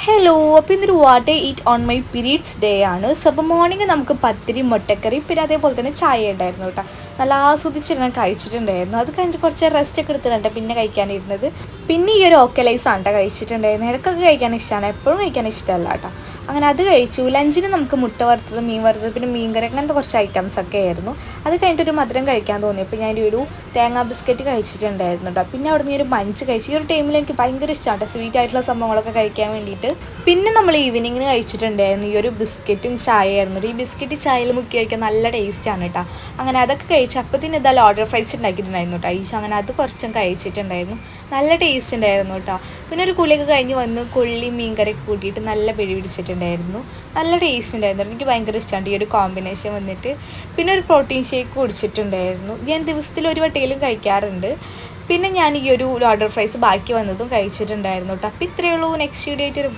Hello, അപ്പോൾ ഇന്നൊരു what eat on my periods day ആണ്. സോ അപ്പോൾ മോർണിംഗ് നമുക്ക് പത്തിരി മുട്ടക്കറി പിന്നെ അതേപോലെ തന്നെ ചായ ഉണ്ടായിരുന്നു കേട്ടോ. നല്ല ആസ്വദിച്ചിരുന്ന് കഴിച്ചിട്ടുണ്ടായിരുന്നു. അത് കഴിഞ്ഞിട്ട് കുറച്ച് റെസ്റ്റ് ഒക്കെ എടുത്തിട്ടുണ്ട് പിന്നെ കഴിക്കാനിരുന്നത്. പിന്നെ ഈ ഒരു ഓക്കലൈസ് ആണ് കേട്ടോ കഴിച്ചിട്ടുണ്ടായിരുന്നു. ഇടയ്ക്കൊക്കെ കഴിക്കാൻ ഇഷ്ടമാണ്, എപ്പോഴും കഴിക്കാൻ ഇഷ്ടമല്ല കേട്ടോ. അങ്ങനെ അത് കഴിച്ചു. ലഞ്ചിന് നമുക്ക് മുട്ട വറുത്തത്, മീൻ വറുത്തത്, പിന്നെ മീൻകറി അങ്ങനത്തെ കുറച്ച് ഐറ്റംസ് ഒക്കെ ആയിരുന്നു. അത് കഴിഞ്ഞിട്ടൊരു മധുരം കഴിക്കാൻ തോന്നിയപ്പോൾ ഞാനൊരു തേങ്ങാ ബിസ്ക്കറ്റ് കഴിച്ചിട്ടുണ്ടായിരുന്നു കേട്ടോ. പിന്നെ അവിടെ നിന്ന് ഒരു മഞ്ച് കഴിച്ചു. ഈ ഒരു ടൈമിൽ എനിക്ക് ഭയങ്കര ഇഷ്ടമാണ് കേട്ടോ സ്വീറ്റ് ആയിട്ടുള്ള സംഭവങ്ങളൊക്കെ കഴിക്കാൻ വേണ്ടിയിട്ട്. പിന്നെ നമ്മൾ ഈവനിങ്ങിന് കഴിച്ചിട്ടുണ്ടായിരുന്നു ഈ ഒരു ബിസ്ക്കറ്റും ചായയായിരുന്നു. ഈ ബിസ്ക്കറ്റ് ചായയിൽ മുക്കി കഴിക്കാൻ നല്ല ടേസ്റ്റാണ് കേട്ടോ. അങ്ങനെ അതൊക്കെ കഴിച്ച് അപ്പത്തിന് ഇതാ ഓർഡർ ഫ്രൈസ് ഉണ്ടാക്കിയിട്ടുണ്ടായിരുന്നു കേട്ടോ ഈശോ. അങ്ങനെ അത് കുറച്ചും കഴിച്ചിട്ടുണ്ടായിരുന്നു. നല്ല ടേസ്റ്റ് ഉണ്ടായിരുന്നു കേട്ടോ. പിന്നെ ഒരു കുളിയൊക്കെ കഴിഞ്ഞ് വന്ന് കൊള്ളി മീൻകറിയൊക്കെ കൂട്ടിയിട്ട് നല്ല പിടി പിടിച്ചിട്ടുണ്ടായിരുന്നു. നല്ല ടേസ്റ്റ് ഉണ്ടായിരുന്നു. എനിക്ക് ഭയങ്കര ഇഷ്ടമാണ് ഈ ഒരു കോമ്പിനേഷൻ വന്നിട്ട്. പിന്നെ ഒരു പ്രോട്ടീൻ ഷേക്ക് കുടിച്ചിട്ടുണ്ടായിരുന്നു. ഞാൻ ദിവസത്തിൽ ഒരു വട്ടയിലും കഴിക്കാറുണ്ട്. പിന്നെ ഞാൻ ഈ ഒരു ഓർഡർ ഫ്രൈസ് ബാക്കി വന്നതും കഴിച്ചിട്ടുണ്ടായിരുന്നു കേട്ടോ. അപ്പോൾ ഇത്രയേ ഉള്ളൂ. നെക്സ്റ്റ് വീഡിയോ ആയിട്ട് ഒരു